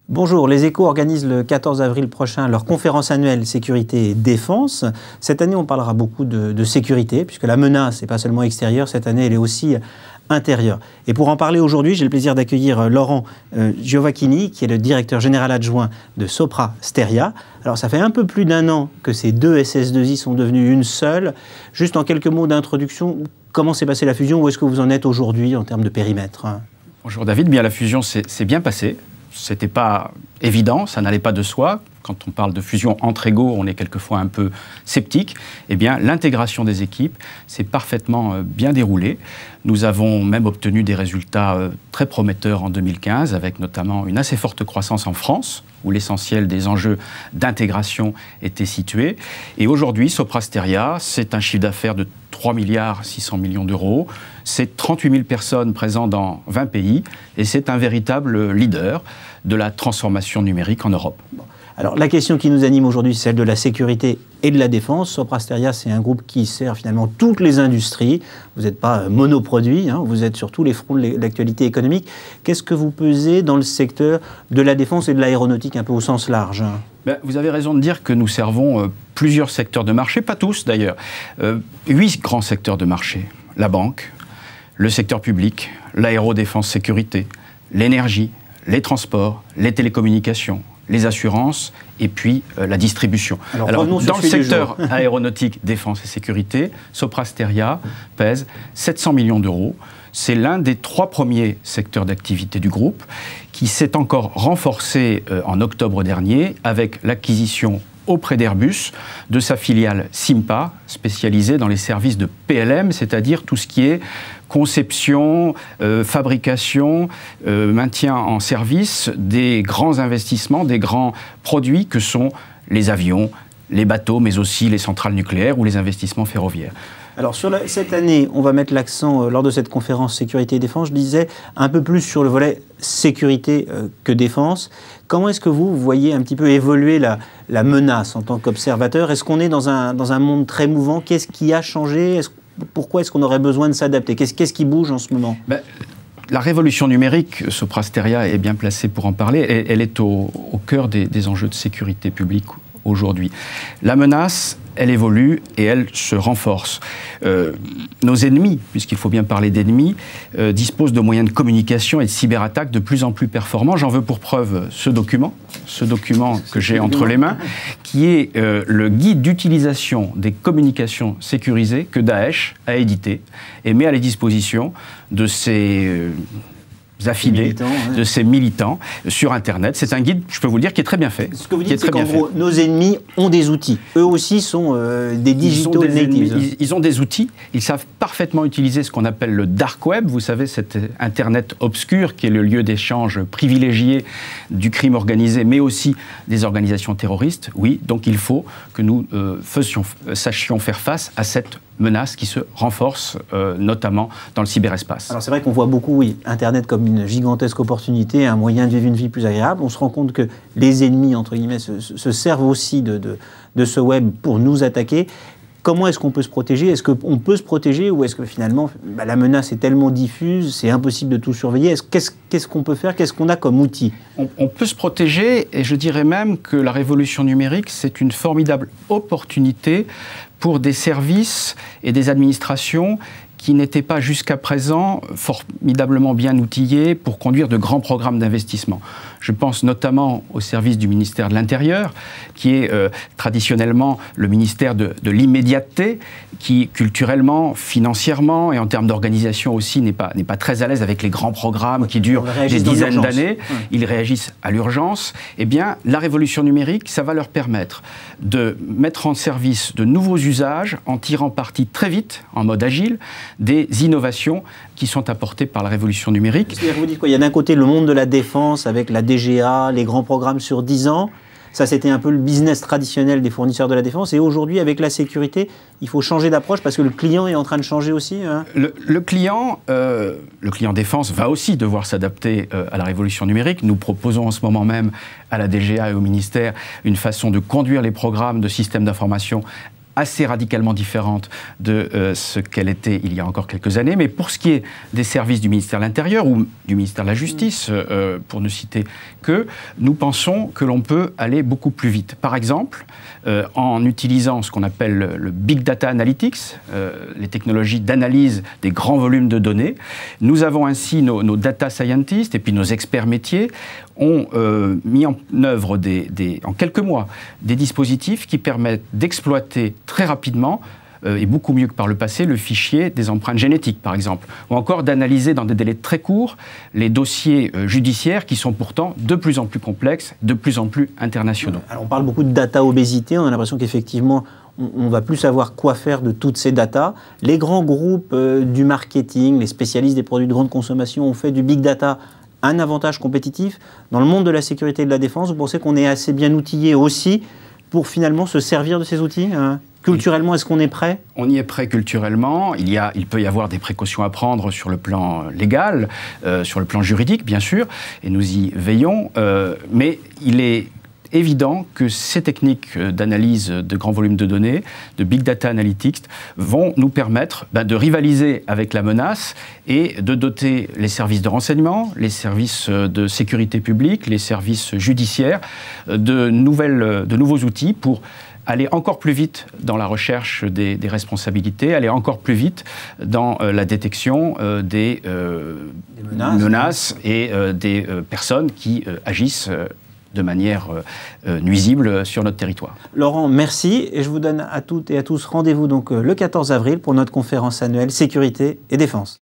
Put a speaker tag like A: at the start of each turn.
A: Bonjour, les Échos organisent le 14 avril prochain leur conférence annuelle Sécurité et Défense. Cette année, on parlera beaucoup de sécurité, puisque la menace n'est pas seulement extérieure, cette année, elle est aussi intérieure. Et pour en parler aujourd'hui, j'ai le plaisir d'accueillir Laurent Giovacchini, qui est le directeur général adjoint de Sopra Steria. Alors, ça fait un peu plus d'un an que ces deux SS2I sont devenus une seule. Juste en quelques mots d'introduction, comment s'est passée la fusion? Où est-ce que vous en êtes aujourd'hui en termes de périmètre?
B: Bonjour David, bien la fusion s'est bien passée. C'était pas évident, ça n'allait pas de soi. Quand on parle de fusion entre égaux, on est quelquefois un peu sceptique. Eh bien, l'intégration des équipes s'est parfaitement bien déroulée. Nous avons même obtenu des résultats très prometteurs en 2015, avec notamment une assez forte croissance en France, où l'essentiel des enjeux d'intégration était situé. Et aujourd'hui, Sopra Steria, c'est un chiffre d'affaires de 3,6 milliards d'euros. C'est 38 000 personnes présentes dans 20 pays. Et c'est un véritable leader de la transformation numérique en Europe.
A: Alors, la question qui nous anime aujourd'hui, c'est celle de la sécurité et de la défense. Sopra Steria, c'est un groupe qui sert finalement toutes les industries. Vous n'êtes pas monoproduit, vous êtes sur tous les fronts de l'actualité économique. Qu'est-ce que vous pesez dans le secteur de la défense et de l'aéronautique, un peu au sens large?
B: Vous avez raison de dire que nous servons plusieurs secteurs de marché, pas tous d'ailleurs. 8 grands secteurs de marché. La banque, le secteur public, l'aérodéfense sécurité, l'énergie, les transports, les télécommunications, les assurances et puis la distribution. Alors dans le secteur aéronautique, défense et sécurité, Sopra Steria pèse 700 millions d'euros. C'est l'un des 3 premiers secteurs d'activité du groupe qui s'est encore renforcé en octobre dernier avec l'acquisition auprès d'Airbus de sa filiale Simpa, spécialisée dans les services de PLM, c'est-à-dire tout ce qui est conception, fabrication, maintien en service des grands investissements, des grands produits que sont les avions, les bateaux, mais aussi les centrales nucléaires ou les investissements ferroviaires.
A: Alors, cette année, on va mettre l'accent, lors de cette conférence Sécurité et Défense, je disais, un peu plus sur le volet sécurité que défense. Comment est-ce que vous voyez un petit peu évoluer la menace en tant qu'observateur? Est-ce qu'on est dans un monde très mouvant? Qu'est-ce qui a changé? Pourquoi est-ce qu'on aurait besoin de s'adapter? Qu'est-ce qui bouge en ce moment?
B: La révolution numérique, Sopra Steria est bien placée pour en parler. Elle est au cœur des enjeux de sécurité publique aujourd'hui. La menace, elle évolue et elle se renforce. Nos ennemis, puisqu'il faut bien parler d'ennemis, disposent de moyens de communication et de cyberattaques de plus en plus performants. J'en veux pour preuve ce document que j'ai entre les mains, qui est le guide d'utilisation des communications sécurisées que Daesh a édité et met à la disposition de ses affidés, de ces militants sur Internet. C'est un guide, je peux vous le dire, qui est très bien fait.
A: Ce que vous dites, c'est qu'en gros, nos ennemis ont des outils. Eux aussi sont des digital natives.
B: Ils ont des outils. Ils savent parfaitement utiliser ce qu'on appelle le dark web. Vous savez, cet Internet obscur qui est le lieu d'échange privilégié du crime organisé, mais aussi des organisations terroristes. Oui, donc il faut que nous sachions faire face à cette menace qui se renforce, notamment dans le cyberespace.
A: Alors c'est vrai qu'on voit beaucoup, oui, Internet comme une gigantesque opportunité, un moyen de vivre une vie plus agréable. On se rend compte que les ennemis, entre guillemets, se servent aussi de ce web pour nous attaquer. Comment est-ce qu'on peut se protéger? Est-ce qu'on peut se protéger ou est-ce que finalement la menace est tellement diffuse, c'est impossible de tout surveiller? Qu'est-ce qu'on peut faire? Qu'est-ce qu'on a comme outil?
B: On peut se protéger et je dirais même que la révolution numérique, c'est une formidable opportunité pour des services et des administrations qui n'étaient pas jusqu'à présent formidablement bien outillés pour conduire de grands programmes d'investissement. Je pense notamment au service du ministère de l'Intérieur, qui est traditionnellement le ministère de l'immédiateté, qui culturellement, financièrement et en termes d'organisation aussi n'est pas très à l'aise avec les grands programmes qui durent des dizaines d'années. Ils réagissent à l'urgence. Eh bien, la révolution numérique, ça va leur permettre de mettre en service de nouveaux usages en tirant parti très vite, en mode agile, des innovations qui sont apportées par la révolution numérique.
A: Vous dites quoi? Il y a d'un côté le monde de la défense avec la DGA, les grands programmes sur 10 ans. Ça, c'était un peu le business traditionnel des fournisseurs de la défense. Et aujourd'hui, avec la sécurité, il faut changer d'approche parce que le client est en train de changer aussi.
B: Le client défense va aussi devoir s'adapter à la révolution numérique. Nous proposons en ce moment même à la DGA et au ministère une façon de conduire les programmes de systèmes d'information assez radicalement différente de ce qu'elle était il y a encore quelques années. Mais pour ce qui est des services du ministère de l'Intérieur ou du ministère de la Justice, pour ne citer que, nous pensons que l'on peut aller beaucoup plus vite. Par exemple, en utilisant ce qu'on appelle le Big Data Analytics, les technologies d'analyse des grands volumes de données, nous avons ainsi nos data scientists et puis nos experts métiers ont mis en œuvre en quelques mois des dispositifs qui permettent d'exploiter très rapidement et beaucoup mieux que par le passé, le fichier des empreintes génétiques, par exemple, ou encore d'analyser dans des délais très courts les dossiers judiciaires qui sont pourtant de plus en plus complexes, de plus en plus internationaux.
A: Alors on parle beaucoup de data obésité, on a l'impression qu'effectivement, on va plus savoir quoi faire de toutes ces datas. Les grands groupes du marketing, les spécialistes des produits de grande consommation ont fait du big data un avantage compétitif. Dans le monde de la sécurité et de la défense, vous pensez qu'on est assez bien outillé aussi pour finalement se servir de ces outils Culturellement, est-ce qu'on est prêt?
B: On y est prêt culturellement. Il peut y avoir des précautions à prendre sur le plan légal, sur le plan juridique, bien sûr, et nous y veillons. Mais il est évident que ces techniques d'analyse de grands volumes de données, de Big Data Analytics, vont nous permettre de rivaliser avec la menace et de doter les services de renseignement, les services de sécurité publique, les services judiciaires de nouveaux outils pour aller encore plus vite dans la recherche des responsabilités, aller encore plus vite dans la détection des menaces et des personnes qui agissent de manière nuisible sur notre territoire.
A: Laurent, merci. Et je vous donne à toutes et à tous rendez-vous donc le 14 avril pour notre conférence annuelle Sécurité et Défense.